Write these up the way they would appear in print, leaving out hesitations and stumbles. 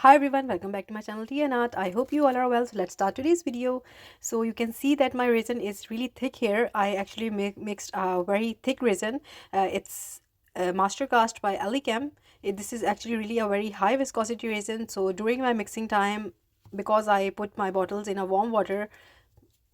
Hi everyone, welcome back to my channel Tea&Art. I hope you all are well. So let's start today's video. So you can see that my resin is really thick here. I actually mixed a very thick resin. It's master cast by Alicam. This is actually really a very high viscosity resin. So during my mixing time, because I put my bottles in a warm water,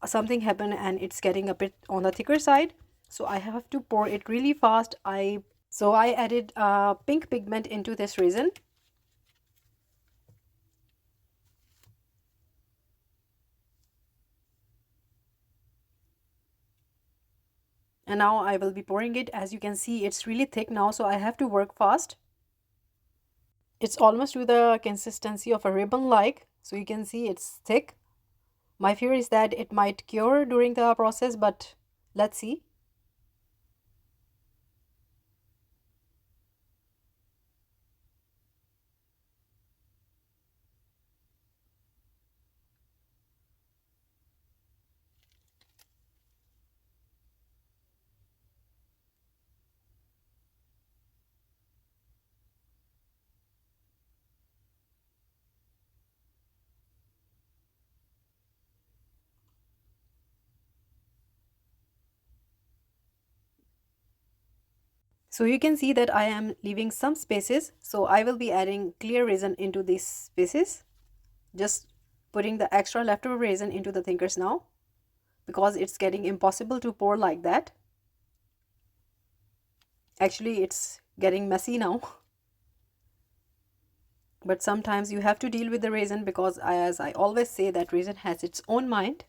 something happened and it's getting a bit on the thicker side. So I have to pour it really fast. I added pink pigment into this resin. And now I will be pouring it. As you can see, it's really thick now, so I have to work fast. It's almost to the consistency of a ribbon like, so you can see it's thick. My fear is that it might cure during the process, but let's see. So you can see that I am leaving some spaces, so I will be adding clear resin into these spaces. Just putting the extra leftover resin into the thinkers now, because it's getting impossible to pour like that. Actually, it's getting messy now. But sometimes you have to deal with the resin, because as I always say, that resin has its own mind.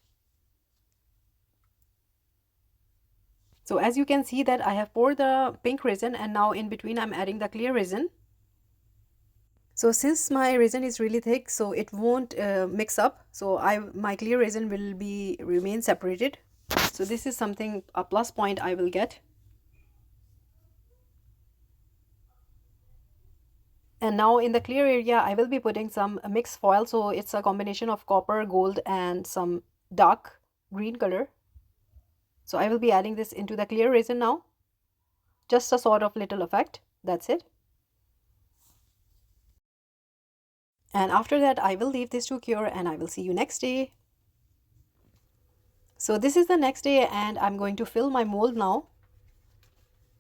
So as you can see that I have poured the pink resin, and now in between I'm adding the clear resin. So since my resin is really thick, so it won't mix up, so my clear resin will remain separated. So this is something, a plus point I will get. And now in the clear area I will be putting some mixed foil. So it's a combination of copper, gold and some dark green color. So I will be adding this into the clear resin now. Just a sort of little effect, that's it. And after that I will leave this to cure, and I will see you next day. So this is the next day, and I'm going to fill my mold now,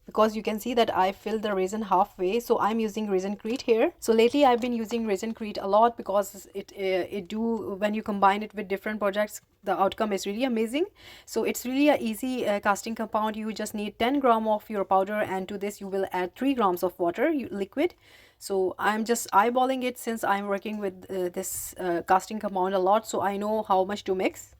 because you can see that I filled the resin halfway. So I'm using Resincrete here. So lately I've been using Resincrete a lot, because when you combine it with different projects, the outcome is really amazing. So it's really a easy casting compound. You just need 10 grams of your powder, and to this you will add 3 grams of water, liquid. So I'm just eyeballing it, since I'm working with this casting compound a lot, so I know how much to mix.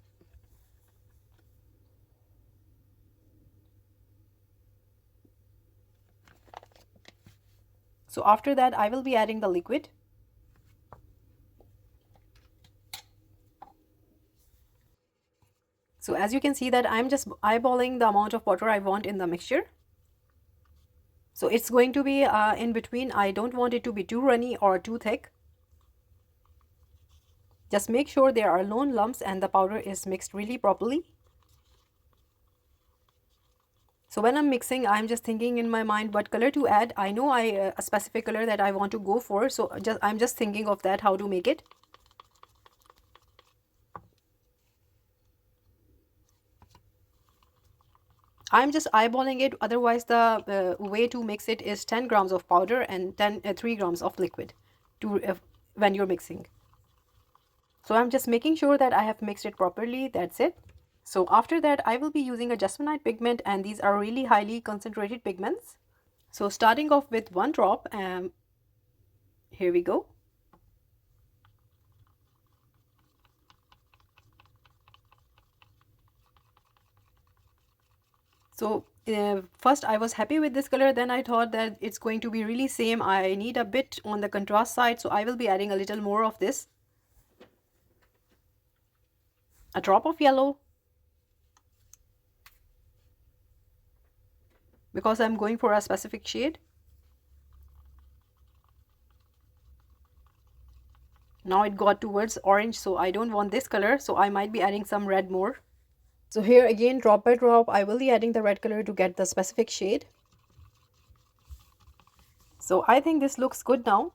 So after that I will be adding the liquid. So as you can see that I'm just eyeballing the amount of water I want in the mixture. So it's going to be in between. I don't want it to be too runny or too thick. Just make sure there are no lumps and the powder is mixed really properly. So when I'm mixing, I'm just thinking in my mind what color to add. I know a specific color that I want to go for, so I'm just thinking of that, how to make it. I'm just eyeballing it. Otherwise the way to mix it is 10 grams of powder and 3 grams of liquid when you're mixing. So I'm just making sure that I have mixed it properly. That's it. So after that I will be using a Jesmonite pigment, and these are really highly concentrated pigments. So starting off with 1 drop, here we go. So first I was happy with this color, then I thought that it's going to be really same. I need a bit on the contrast side, so I will be adding a little more of this. A drop of yellow, because I'm going for a specific shade. Now it got towards orange, so I don't want this color, so I might be adding some red more. So here again, drop by drop, I will be adding the red color to get the specific shade. So I think this looks good now.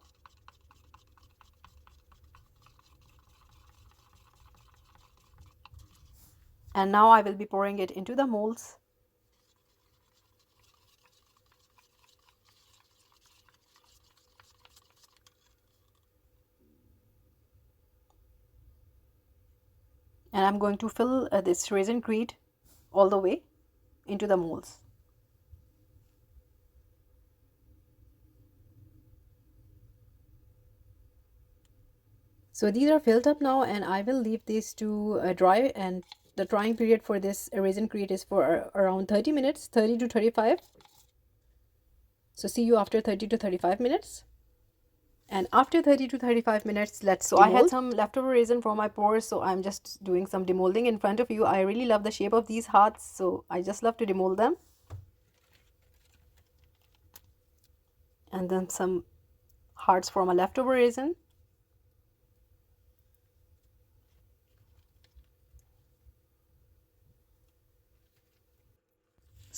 And now I will be pouring it into the molds. And I'm going to fill this Resincrete all the way into the molds. So these are filled up now, and I will leave these to dry, and the drying period for this Resincrete is for around 30 minutes, 30 to 35. So see you after 30 to 35 minutes. And after 30 to 35 minutes, let's demold. I had some leftover resin from my pores, so I'm just doing some demolding in front of you. I really love the shape of these hearts, so I just love to demold them. And then some hearts from a leftover resin.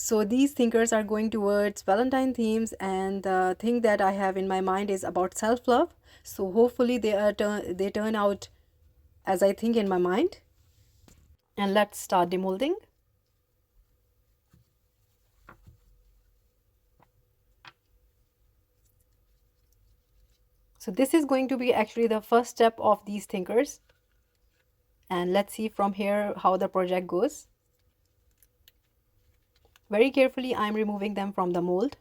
So these thinkers are going towards Valentine themes, and the thing that I have in my mind is about self-love. So hopefully they turn out as I think in my mind. And let's start demolding. So this is going to be actually the first step of these thinkers. And let's see from here how the project goes. Very carefully, I'm removing them from the mold.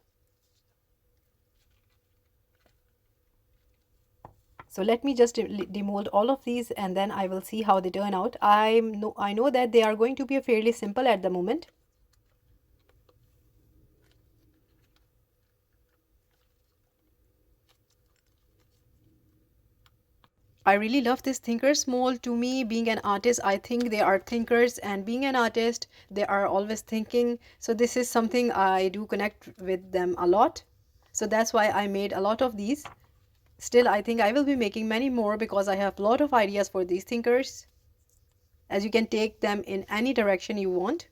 So let me just demold all of these, and then I will see how they turn out. I know that they are going to be fairly simple at the moment. I really love this thinkers mold. To me, being an artist, I think they are thinkers, and being an artist, they are always thinking. So this is something I do connect with them a lot. So that's why I made a lot of these. Still, I think I will be making many more because I have a lot of ideas for these thinkers, as you can take them in any direction you want.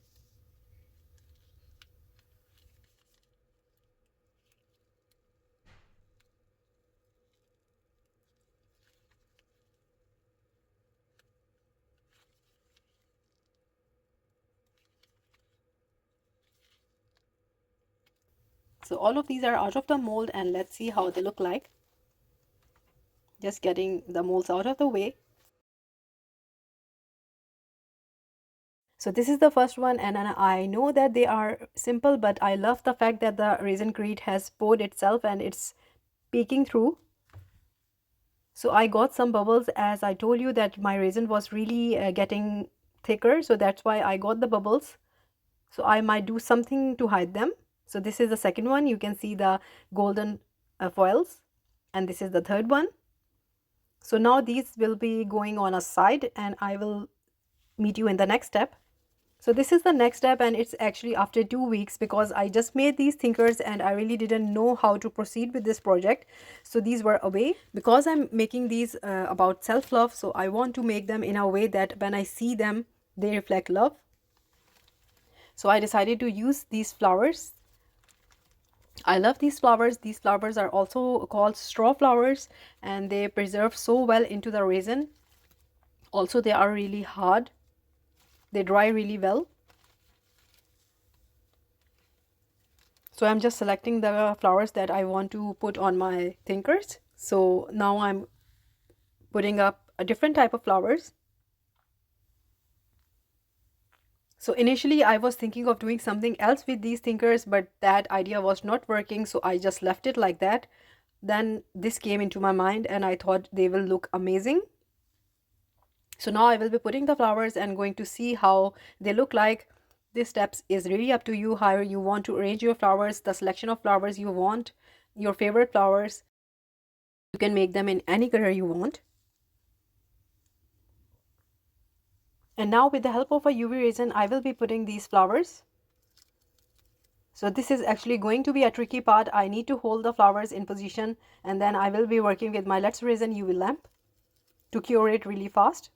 So all of these are out of the mold, and let's see how they look like. Just getting the molds out of the way. So this is the first one, and I know that they are simple, but I love the fact that the Resincrete has poured itself and it's peeking through. So I got some bubbles, as I told you that my resin was really getting thicker, so that's why I got the bubbles. So I might do something to hide them. So this is the second one. You can see the golden foils, and this is the third one. So now these will be going on a side, and I will meet you in the next step. So this is the next step, and it's actually after 2 weeks, because I just made these thinkers and I really didn't know how to proceed with this project. So these were away because I'm making these about self-love. So I want to make them in a way that when I see them, they reflect love. So I decided to use these flowers. I love these flowers. These flowers are also called straw flowers, and they preserve so well into the resin. Also, they are really hard. They dry really well. So I'm just selecting the flowers that I want to put on my thinkers. So now I'm putting up a different type of flowers. So initially I was thinking of doing something else with these thinkers, but that idea was not working, so I just left it like that. Then this came into my mind and I thought they will look amazing. So now I will be putting the flowers and going to see how they look like. This steps is really up to you, how you want to arrange your flowers, the selection of flowers you want, your favorite flowers. You can make them in any color you want. And now with the help of a UV resin, I will be putting these flowers. So this is actually going to be a tricky part. I need to hold the flowers in position, and then I will be working with my Let's Resin UV lamp to cure it really fast.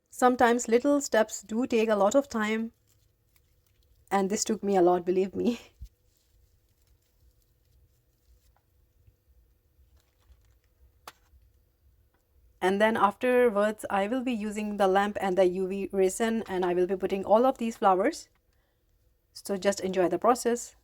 Sometimes little steps do take a lot of time, and this took me a lot, believe me. And then afterwards I will be using the lamp and the UV resin, and I will be putting all of these flowers. So just enjoy the process.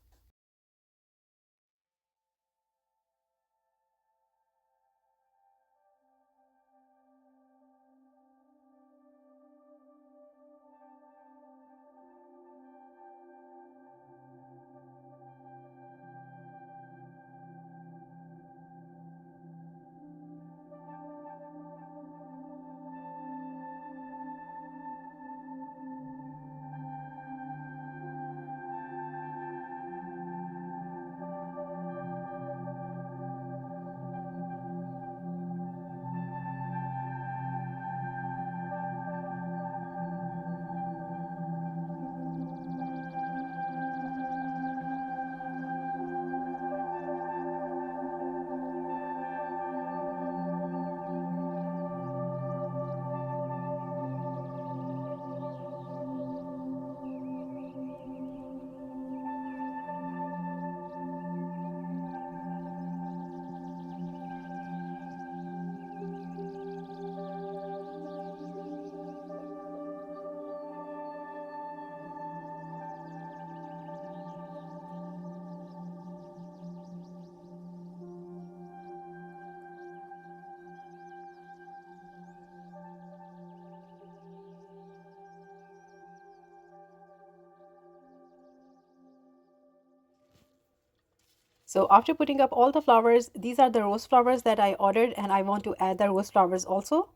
So after putting up all the flowers, these are the rose flowers that I ordered, and I want to add the rose flowers also.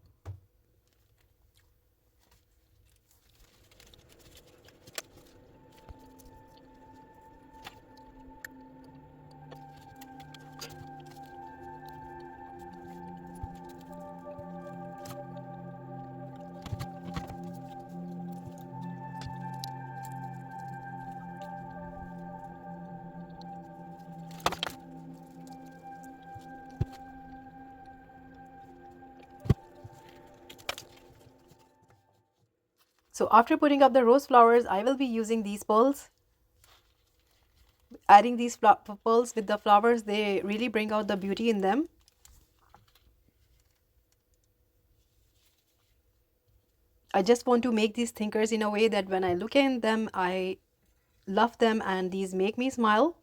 So after putting up the rose flowers, I will be using these pearls. Adding these pearls with the flowers, they really bring out the beauty in them. I just want to make these thinkers in a way that when I look at them, I love them, and these make me smile.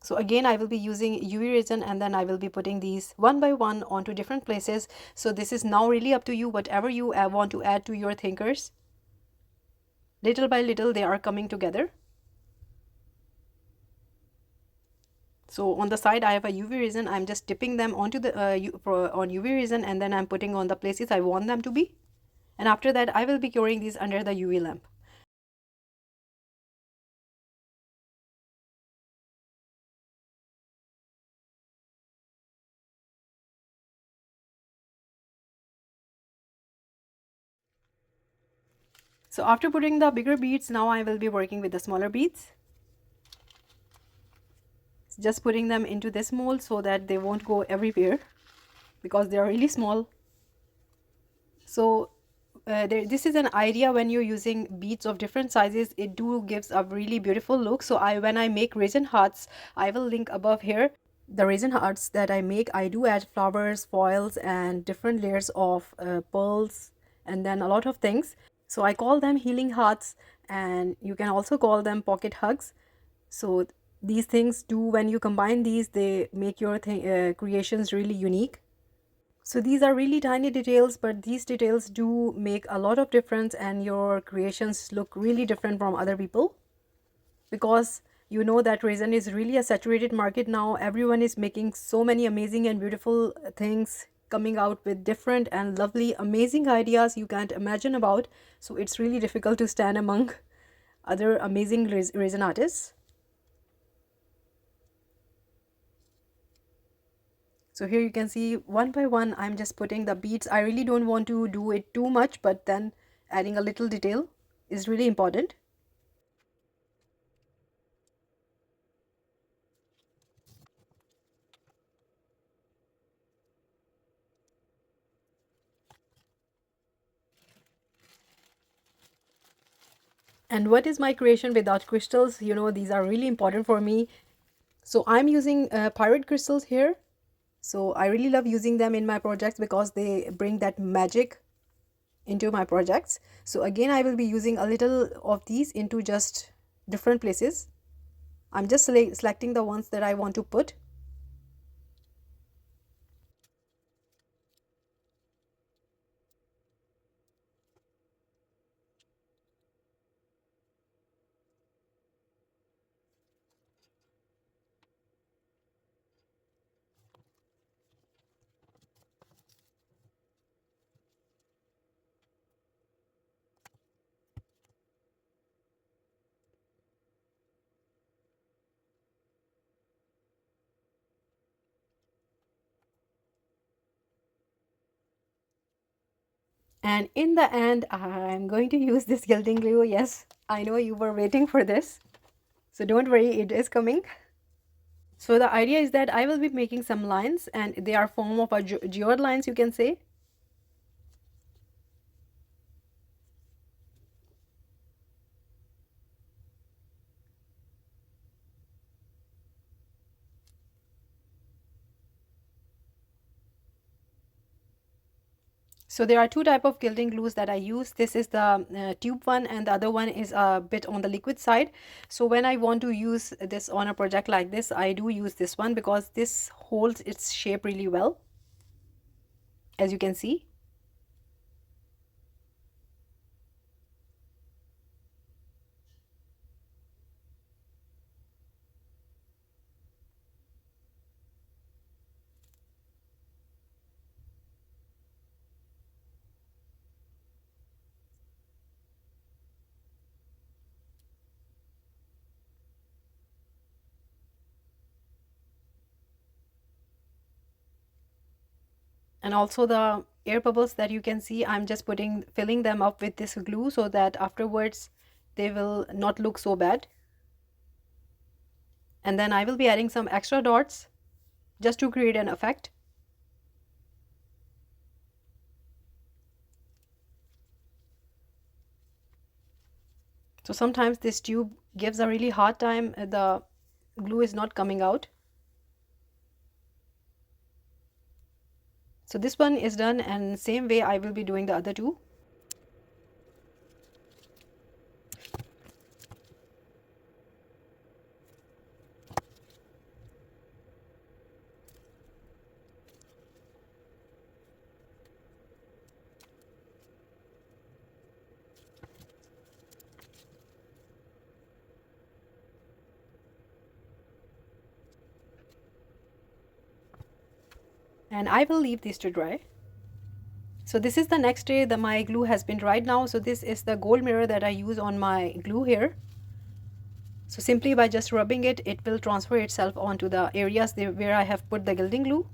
So again, I will be using UV resin, and then I will be putting these one by one onto different places. So this is now really up to you, whatever you want to add to your thinkers. Little by little, they are coming together. So on the side, I have a UV resin. I'm just dipping them onto the on UV resin, and then I'm putting on the places I want them to be. And after that, I will be curing these under the UV lamp. So after putting the bigger beads, now I will be working with the smaller beads. Just putting them into this mold so that they won't go everywhere because they are really small. So this is an idea when you're using beads of different sizes, it gives a really beautiful look. So when I make resin hearts, I will link above here. The resin hearts that I make, I do add flowers, foils, and different layers of pearls, and then a lot of things. So I call them healing hearts, and you can also call them pocket hugs. So these things do, when you combine these, they make your creations really unique. So these are really tiny details, but these details do make a lot of difference, and your creations look really different from other people. Because you know that resin is really a saturated market now. Everyone is making so many amazing and beautiful things, coming out with different and lovely, amazing ideas you can't imagine about. So it's really difficult to stand among other amazing resin artists. So here you can see one by one, I'm just putting the beads. I really don't want to do it too much, but then adding a little detail is really important. And what is my creation without crystals? You know, these are really important for me. So I'm using Pyrite crystals here. So I really love using them in my projects because they bring that magic into my projects. So again, I will be using a little of these into just different places. I'm just selecting the ones that I want to put. And in the end, I'm going to use this gilding glue. Yes, I know you were waiting for this. So don't worry, it is coming. So the idea is that I will be making some lines, and they are form of a geode lines, you can say. So there are two type of gilding glues that I use. This is the tube one, and the other one is a bit on the liquid side. So when I want to use this on a project like this, I do use this one because this holds its shape really well, as you can see. And also the air bubbles that you can see, I'm just filling them up with this glue so that afterwards they will not look so bad. And then I will be adding some extra dots just to create an effect. So sometimes this tube gives a really hard time, the glue is not coming out. So this one is done, and same way I will be doing the other two. And I will leave these to dry. So this is the next day that my glue has been dried now. So this is the gold mirror that I use on my glue here. So simply by just rubbing it, it will transfer itself onto the areas where I have put the gilding glue.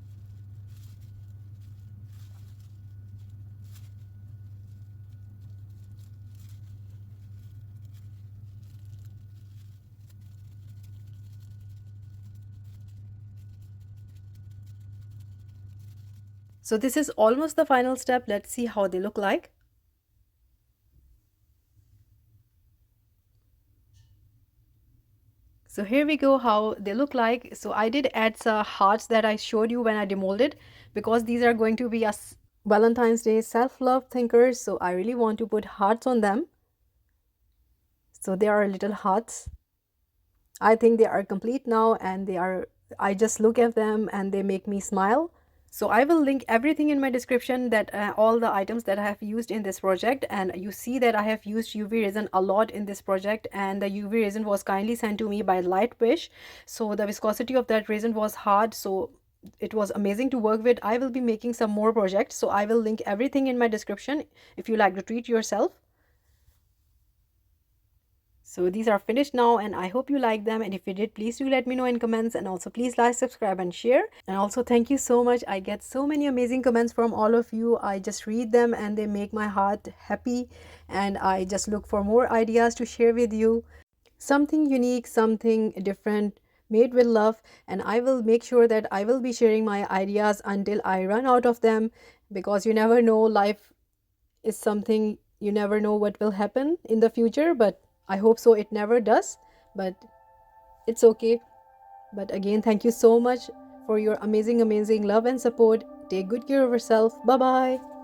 So this is almost the final step. Let's see how they look like. So here we go how they look like. So I did add some hearts that I showed you when I demolded, because these are going to be a Valentine's Day self-love thinkers. So I really want to put hearts on them. So there are little hearts. I think they are complete now, and I just look at them and they make me smile. So I will link everything in my description, that all the items that I have used in this project. And you see that I have used UV resin a lot in this project, and the UV resin was kindly sent to me by Lightwish. So the viscosity of that resin was hard, so it was amazing to work with. I will be making some more projects, so I will link everything in my description if you like to treat yourself. So these are finished now, and I hope you like them, and if you did, please do let me know in comments, and also please like, subscribe and share. And also thank you so much. I get so many amazing comments from all of you. I just read them and they make my heart happy, and I just look for more ideas to share with you. Something unique, something different, made with love. And I will make sure that I will be sharing my ideas until I run out of them, because you never know, life is something, you never know what will happen in the future, but I hope so it never does, but it's okay. But again, thank you so much for your amazing love and support. Take good care of yourself. Bye bye.